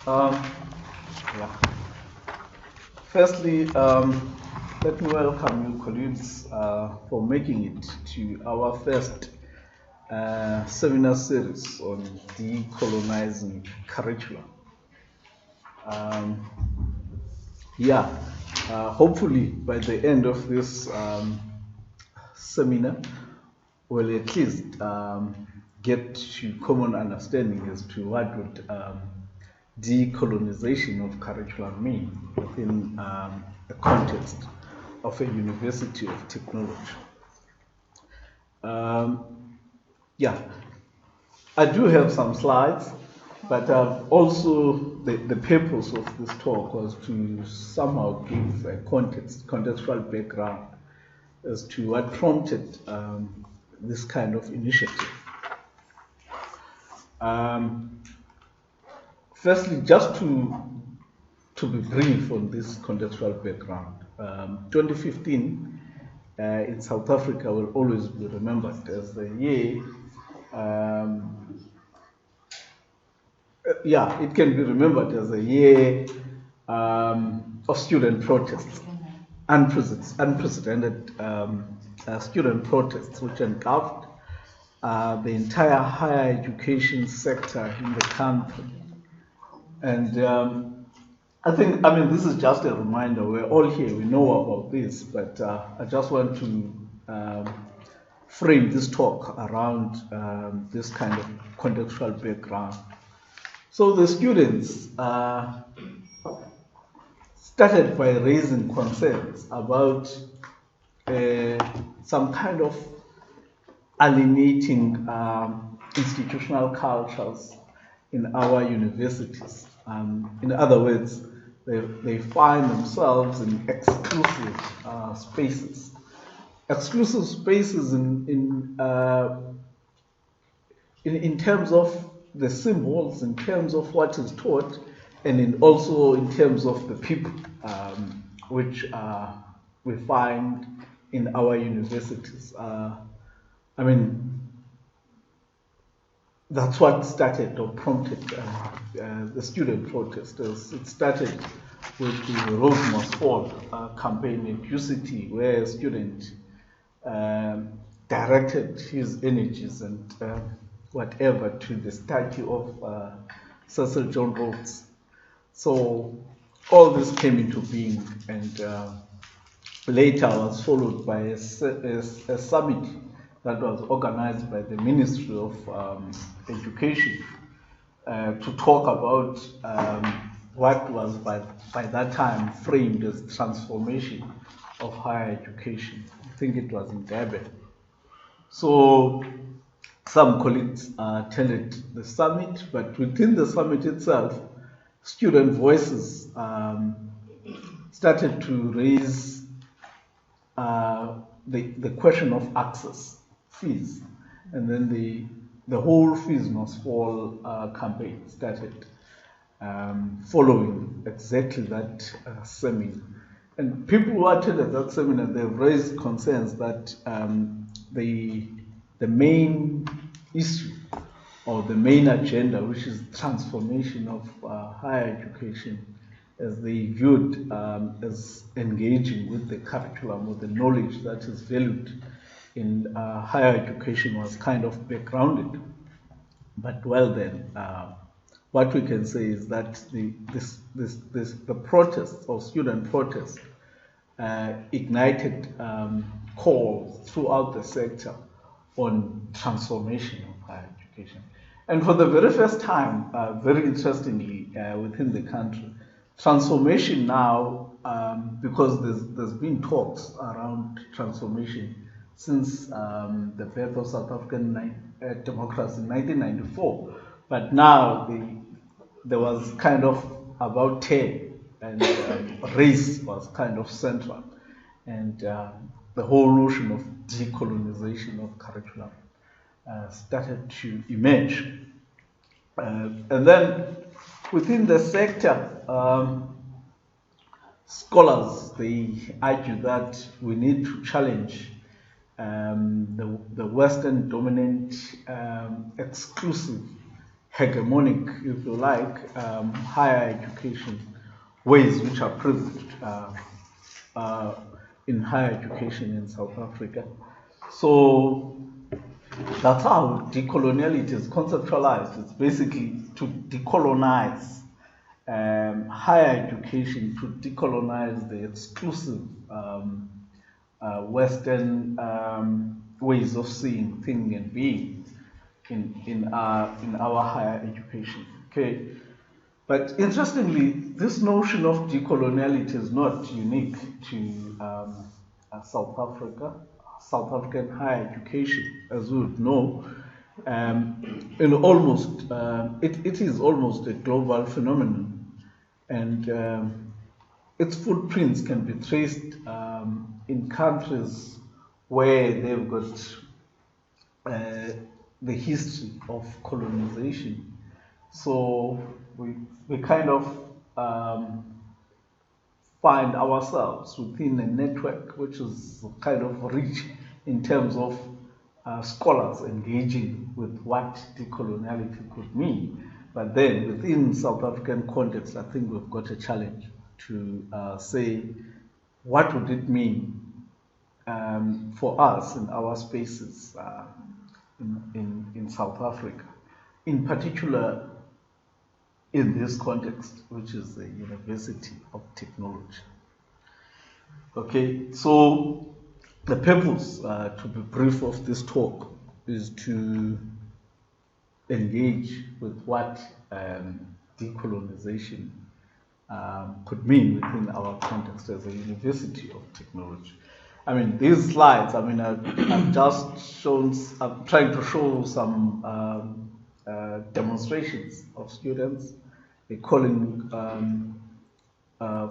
Um, yeah. Firstly, let me welcome you, colleagues, for making it to our first seminar series on decolonizing curriculum. Hopefully by the end of this seminar, we'll at least get to common understanding as to what would decolonization of curriculum mean within the context of a university of technology. I do have some slides, but also the purpose of this talk was to somehow give a contextual background as to what prompted this kind of initiative. Firstly, just to be brief on this contextual background, 2015 in South Africa will always be remembered as the year. It can be remembered as a year of student protests, unprecedented student protests, which engulfed the entire higher education sector in the country. And this is just a reminder. We're all here, we know about this, but I just want to frame this talk around this kind of contextual background. So the students started by raising concerns about some kind of alienating institutional cultures in our universities. In other words, they find themselves in exclusive spaces. Exclusive spaces in terms of the symbols, in terms of what is taught, and also in terms of the people which we find in our universities. That's what started or prompted the student protesters. It started with the Road Must Fall campaign at UCT, where a student directed his energies and whatever to the statue of Cecil John Rhodes. So all this came into being, and later was followed by a summit that was organized by the Ministry of Education to talk about what was by that time framed as transformation of higher education. I think it was in Durban. So some colleagues attended the summit, but within the summit itself, student voices started to raise the question of access, fees, and then the whole Fees Must Fall campaign started following exactly that seminar. And people who attended that seminar, they raised concerns that the main issue or the main agenda, which is transformation of higher education, as they viewed as engaging with the curriculum or the knowledge that is valued in higher education, was kind of backgrounded. But what we can say is that the protests or student protests ignited calls throughout the sector on transformation of higher education. And for the very first time, very interestingly, within the country, transformation now, because there's been talks around transformation since the birth of South African democracy in 1994, but now there was kind of about 10, and race was kind of central, and the whole notion of decolonization of curriculum started to emerge. And then within the sector, scholars, they argue that we need to challenge the Western dominant exclusive hegemonic, if you like, higher education ways which are present in higher education in South Africa. So that's how decoloniality is conceptualized. It's basically to decolonize higher education, to decolonize the exclusive Western ways of seeing, thinking, and being in our higher education. Okay, but interestingly, this notion of decoloniality is not unique to South Africa. South African higher education, as we would know, in almost it is almost a global phenomenon, and its footprints can be traced in countries where they've got the history of colonization. So we kind of find ourselves within a network which is kind of rich in terms of scholars engaging with what decoloniality could mean. But then within South African context, I think we've got a challenge to say what would it mean for us in our spaces in South Africa, in particular in this context, which is the University of Technology. Okay, so the purpose, to be brief, of this talk is to engage with what decolonization could mean within our context as a University of Technology. I mean, these slides, I mean, I've just shown, I'm trying to show some demonstrations of students calling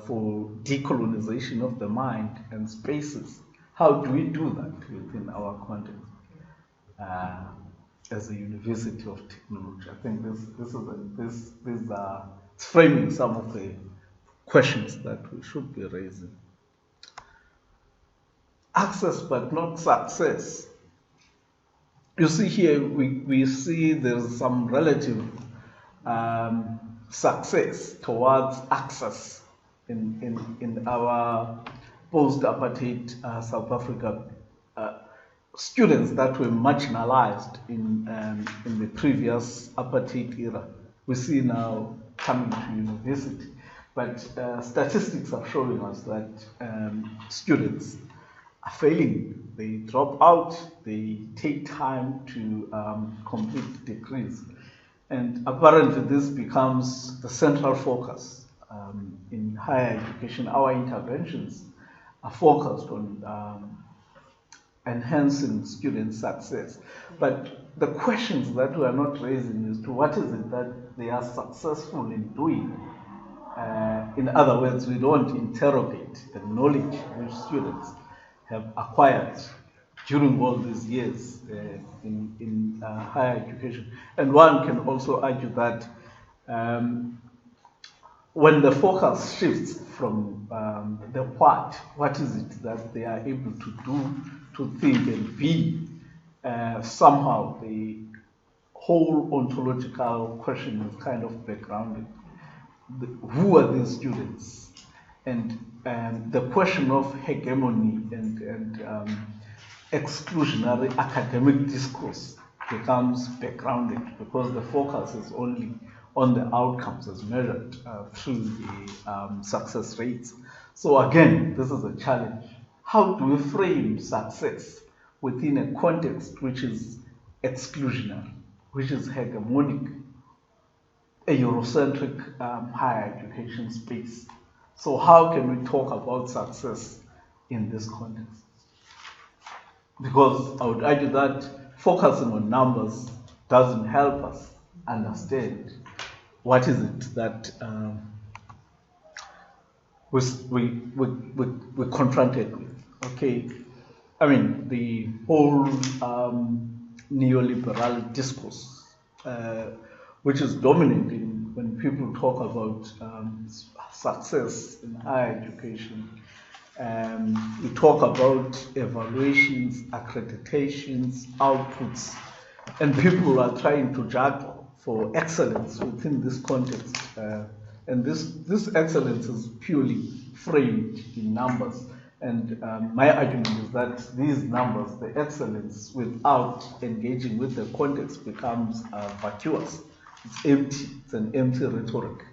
for decolonization of the mind and spaces. How do we do that within our context as a University of Technology? I think these are framing some of the questions that we should be raising. Access but not success. You see here, we see there's some relative success towards access in our post-apartheid South Africa. Students that were marginalized in the previous apartheid era, we see now coming to university. But statistics are showing us that students are failing. They drop out, they take time to complete degrees. And apparently this becomes the central focus in higher education. Our interventions are focused on enhancing student success. But the questions that we are not raising is to what is it that they are successful in doing. In other words, we don't interrogate the knowledge which students have acquired during all these years in higher education. And one can also argue that when the focus shifts from the what is it that they are able to do, to think and be, somehow the whole ontological question is kind of backgrounded. Who are these students? And the question of hegemony and exclusionary academic discourse becomes backgrounded because the focus is only on the outcomes as measured through the success rates. So again, this is a challenge. How do we frame success within a context which is exclusionary, which is hegemonic, a Eurocentric higher education space? So how can we talk about success in this context? Because I would argue that focusing on numbers doesn't help us understand what is it that we're confronted with. Okay, I mean, the whole neoliberal discourse, which is dominant when people talk about success in higher education. We talk about evaluations, accreditations, outputs, and people are trying to juggle for excellence within this context. And this excellence is purely framed in numbers. And my argument is that these numbers, the excellence, without engaging with the context, becomes vacuous. It's empty. It's an empty rhetoric.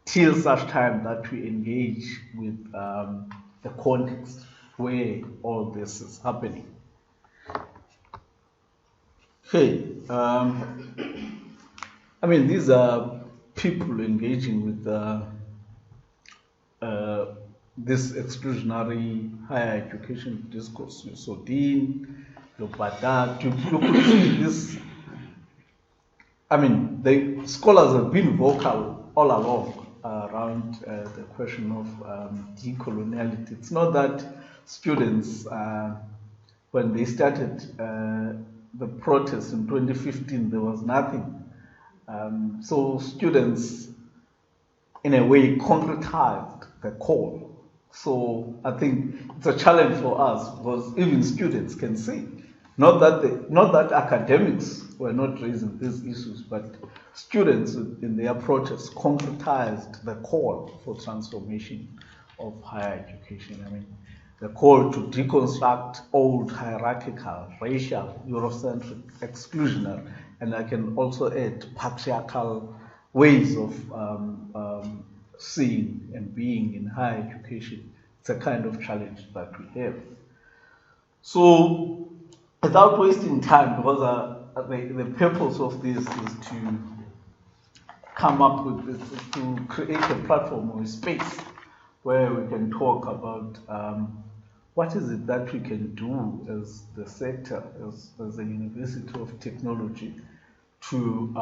Till such time that we engage with the context where all this is happening. Okay. I mean, these are people engaging with this exclusionary higher education discourse. So Dean, Lopata, you could see this. I mean, the scholars have been vocal all along around the question of decoloniality. It's not that students, when they started the protest in 2015, there was nothing. So students, in a way, concretized the call. So I think it's a challenge for us because even students can see, not that academics were not raising these issues, but students in their protests concretized the call for transformation of higher education. I mean, the call to deconstruct old hierarchical, racial, Eurocentric, exclusionary, and I can also add patriarchal ways of seeing and being in higher education. It's a kind of challenge that we have. So, without wasting time, because the purpose of this is to come up with this, to create a platform or a space where we can talk about what is it that we can do as the sector, as a university of technology, to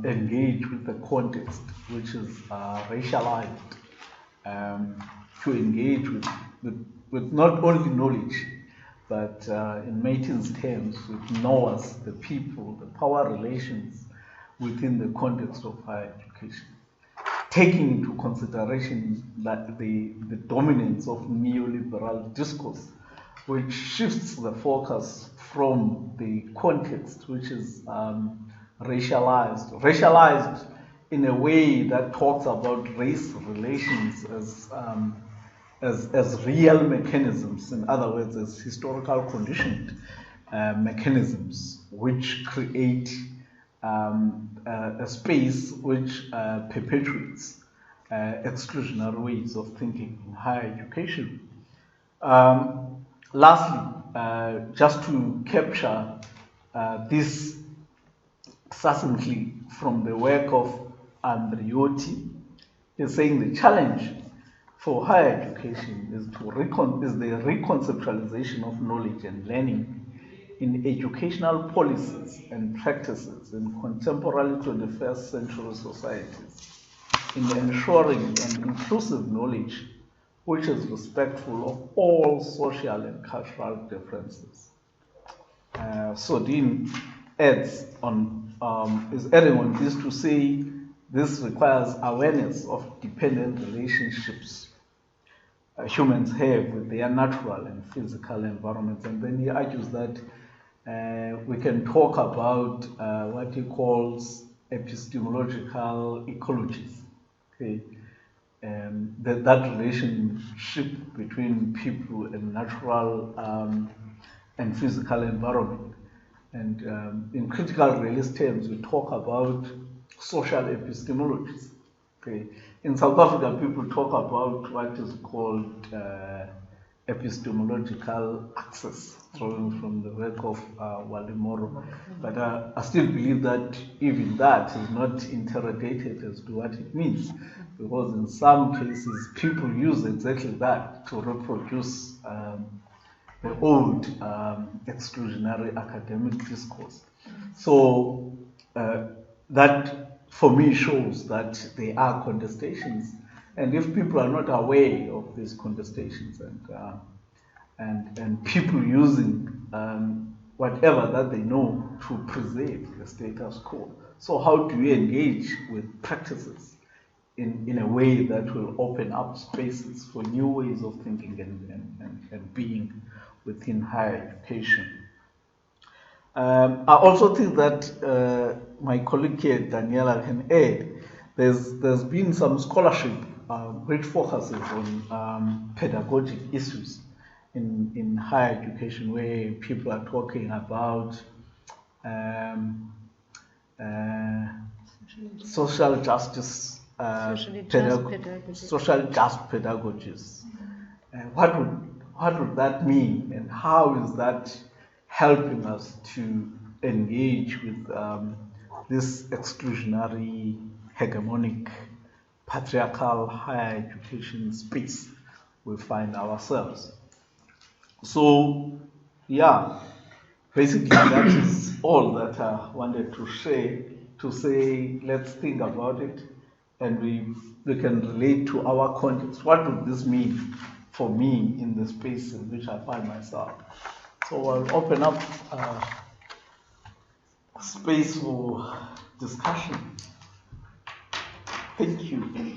engage with the context, which is racialized, to engage with not only knowledge, but in Martin's terms, with knowers, the people, the power relations within the context of higher education, taking into consideration that the dominance of neoliberal discourse, which shifts the focus from the context, which is racialized in a way that talks about race relations as real mechanisms, in other words, as historical conditioned mechanisms which create a space which perpetuates exclusionary ways of thinking in higher education. Lastly, just to capture this succinctly from the work of Andriotti, he's saying the challenge for higher education is the reconceptualization of knowledge and learning in educational policies and practices in contemporary 21st century societies, in ensuring an inclusive knowledge which is respectful of all social and cultural differences. So Dean is adding on this to say this requires awareness of dependent relationships humans have with their natural and physical environments. And then he argues that we can talk about what he calls epistemological ecologies. Okay? That relationship between people and natural and physical environment. And in critical realist terms, we talk about social epistemologies. Okay. In South Africa, people talk about what is called epistemological access, drawing from the work of Walimoro. But I still believe that even that is not interrogated as to what it means, because in some cases, people use exactly that to reproduce the old exclusionary academic discourse. So that, for me, shows that there are contestations, and if people are not aware of these contestations and people using whatever that they know to preserve the status quo, so how do we engage with practices in a way that will open up spaces for new ways of thinking and being within higher education? I also think that my colleague here, Daniela, can add. There's been some scholarship which focuses on pedagogic issues in higher education, where people are talking about um, uh, social justice, social just pedagogies. What would that mean, and how is that helping us to engage with this exclusionary, hegemonic, patriarchal higher education space we find ourselves? So, yeah, basically that is all that I wanted to share. To say, let's think about it, and we can relate to our context. What would this mean for me in the space in which I find myself? So I'll open up space for discussion. Thank you.